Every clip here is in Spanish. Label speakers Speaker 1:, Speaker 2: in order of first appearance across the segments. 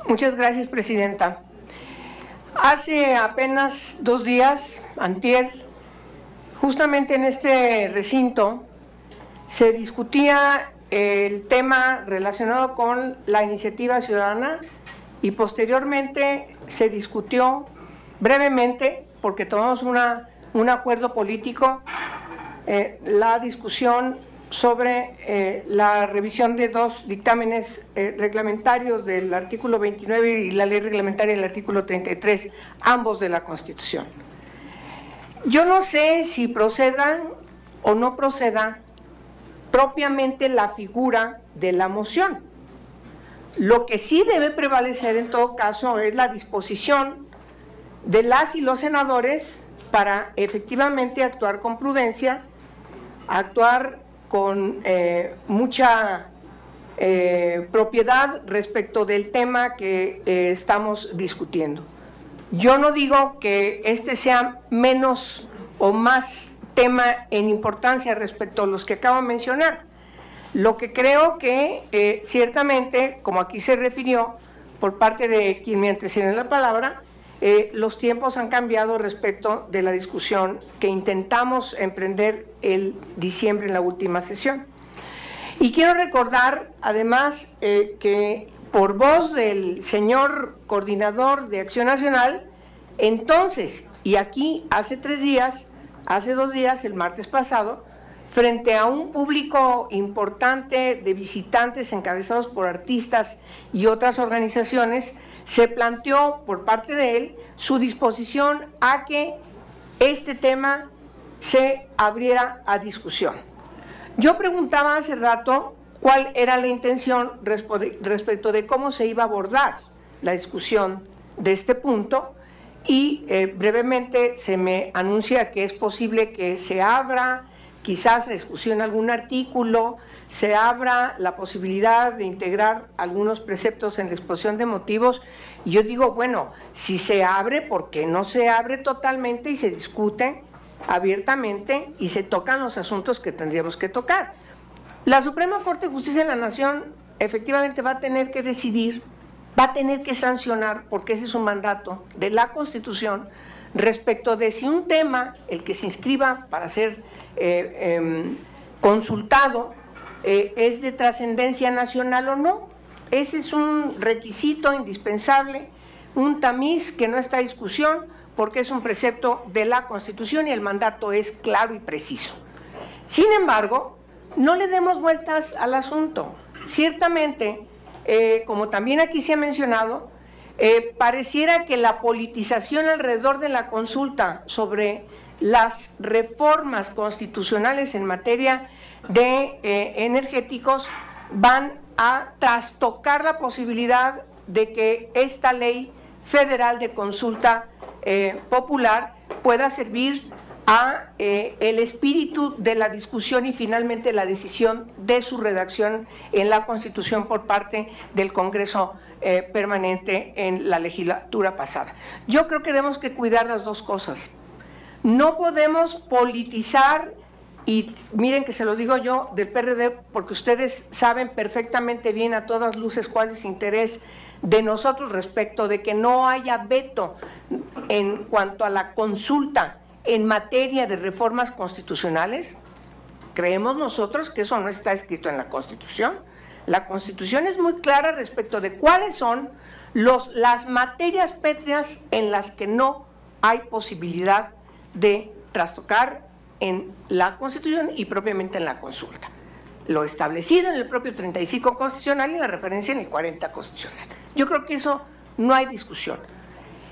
Speaker 1: Muchas gracias, Presidenta. Hace apenas 2 días, antier, justamente en este recinto, se discutía el tema relacionado con la iniciativa ciudadana y posteriormente se discutió brevemente, porque tomamos un acuerdo político, la discusión sobre la revisión de 2 dictámenes reglamentarios del artículo 29 y la ley reglamentaria del artículo 33, ambos de la Constitución. Yo no sé si proceda o no proceda propiamente la figura de la moción. Lo que sí debe prevalecer en todo caso es la disposición de las y los senadores para efectivamente actuar con prudencia, actuar con mucha propiedad respecto del tema que estamos discutiendo. Yo no digo que este sea menos o más tema en importancia respecto a los que acabo de mencionar. Lo que creo que ciertamente, como aquí se refirió por parte de quien me antecedió en la palabra, los tiempos han cambiado respecto de la discusión que intentamos emprender el diciembre en la última sesión. Y quiero recordar además que por voz del señor coordinador de Acción Nacional, entonces, y aquí hace 2 días, el martes pasado, frente a un público importante de visitantes encabezados por artistas y otras organizaciones, se planteó por parte de él su disposición a que este tema se abriera a discusión. Yo preguntaba hace rato cuál era la intención respecto de cómo se iba a abordar la discusión de este punto y brevemente se me anuncia que es posible que se abra quizás a discusión algún artículo, se abra la posibilidad de integrar algunos preceptos en la exposición de motivos. Y yo digo, bueno, si se abre, ¿por qué no se abre totalmente y se discute abiertamente y se tocan los asuntos que tendríamos que tocar? La Suprema Corte de Justicia de la Nación efectivamente va a tener que decidir, va a tener que sancionar, porque ese es un mandato de la Constitución, respecto de si un tema, el que se inscriba para ser consultado, es de trascendencia nacional o no. Ese es un requisito indispensable, un tamiz que no está a discusión, porque es un precepto de la Constitución y el mandato es claro y preciso. Sin embargo, no le demos vueltas al asunto. Ciertamente, como también aquí se ha mencionado, pareciera que la politización alrededor de la consulta sobre las reformas constitucionales en materia de energéticos van a trastocar la posibilidad de que esta ley federal de consulta popular pueda servir a el espíritu de la discusión y finalmente la decisión de su redacción en la Constitución por parte del Congreso permanente en la legislatura pasada. Yo creo que tenemos que cuidar las dos cosas. No podemos politizar, y miren que se lo digo yo del PRD, porque ustedes saben perfectamente bien a todas luces cuál es el interés de nosotros respecto de que no haya veto en cuanto a la consulta en materia de reformas constitucionales. Creemos nosotros que eso no está escrito en la Constitución. La Constitución es muy clara respecto de cuáles son las materias pétreas en las que no hay posibilidad de trastocar en la Constitución y propiamente en la consulta. Lo establecido en el propio 35 constitucional y la referencia en el 40 constitucional. Yo creo que eso no hay discusión.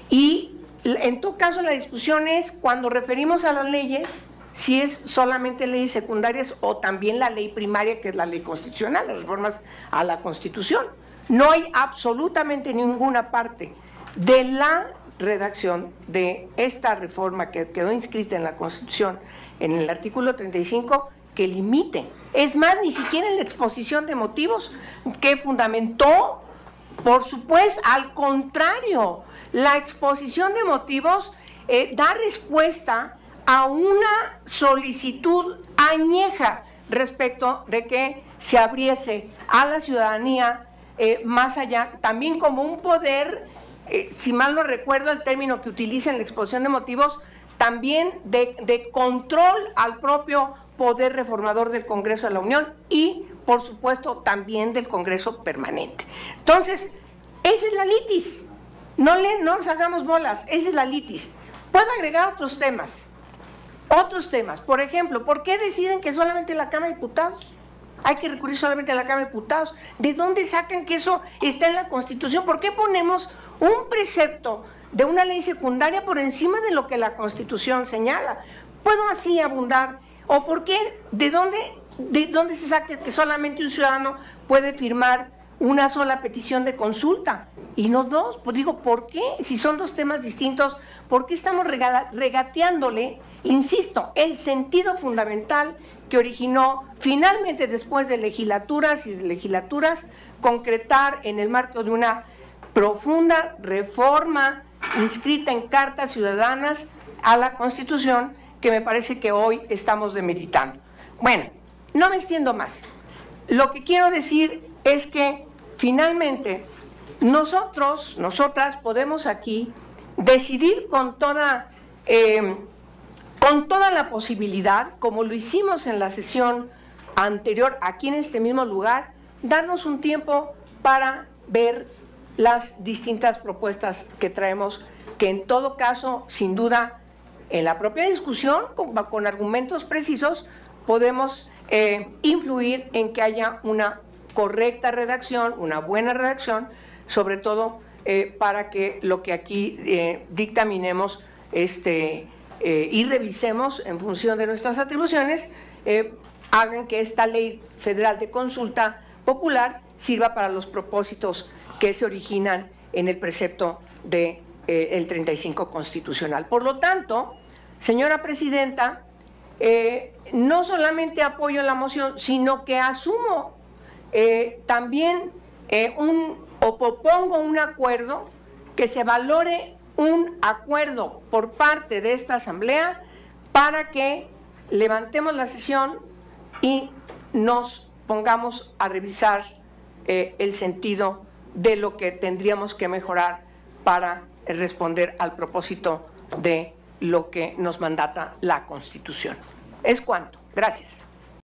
Speaker 1: Y en todo caso la discusión es cuando referimos a las leyes, si es solamente leyes secundarias o también la ley primaria, que es la ley constitucional, las reformas a la Constitución. No hay absolutamente ninguna parte de la redacción de esta reforma que quedó inscrita en la Constitución, en el artículo 35, que limite. Es más, ni siquiera en la exposición de motivos que fundamentó, por supuesto, al contrario, la exposición de motivos da respuesta a una solicitud añeja respecto de que se abriese a la ciudadanía más allá, también como un poder, si mal no recuerdo el término que utiliza en la exposición de motivos, también de control al propio poder reformador del Congreso de la Unión y, por supuesto, también del Congreso permanente. Entonces, esa es la litis. No nos hagamos bolas, esa es la litis. Puedo agregar otros temas. Por ejemplo, ¿por qué deciden que solamente la Cámara de Diputados? Hay que recurrir solamente a la Cámara de Diputados. ¿De dónde sacan que eso está en la Constitución? ¿Por qué ponemos un precepto de una ley secundaria por encima de lo que la Constitución señala? ¿Puedo así abundar? ¿O por qué? ¿De dónde se saca que solamente un ciudadano puede firmar una sola petición de consulta y no dos? Pues digo, ¿por qué? Si son dos temas distintos, ¿por qué estamos regateándole, insisto, el sentido fundamental que originó finalmente, después de legislaturas y de legislaturas, concretar en el marco de una profunda reforma inscrita en cartas ciudadanas a la Constitución, que me parece que hoy estamos demeritando? Bueno, no me extiendo más. Lo que quiero decir es que finalmente nosotras podemos aquí decidir con toda la posibilidad, como lo hicimos en la sesión anterior aquí en este mismo lugar, darnos un tiempo para ver las distintas propuestas que traemos, que en todo caso, sin duda, en la propia discusión, con argumentos precisos, podemos influir en que haya una correcta redacción, una buena redacción, sobre todo para que lo que aquí dictaminemos y revisemos en función de nuestras atribuciones, hagan que esta ley federal de consulta popular sirva para los propósitos que se originan en el precepto del 35 constitucional. Por lo tanto, señora presidenta, no solamente apoyo la moción, sino que asumo también o propongo un acuerdo, que se valore un acuerdo por parte de esta Asamblea para que levantemos la sesión y nos pongamos a revisar el sentido de lo que tendríamos que mejorar para responder al propósito de lo que nos mandata la Constitución. Es cuanto. Gracias.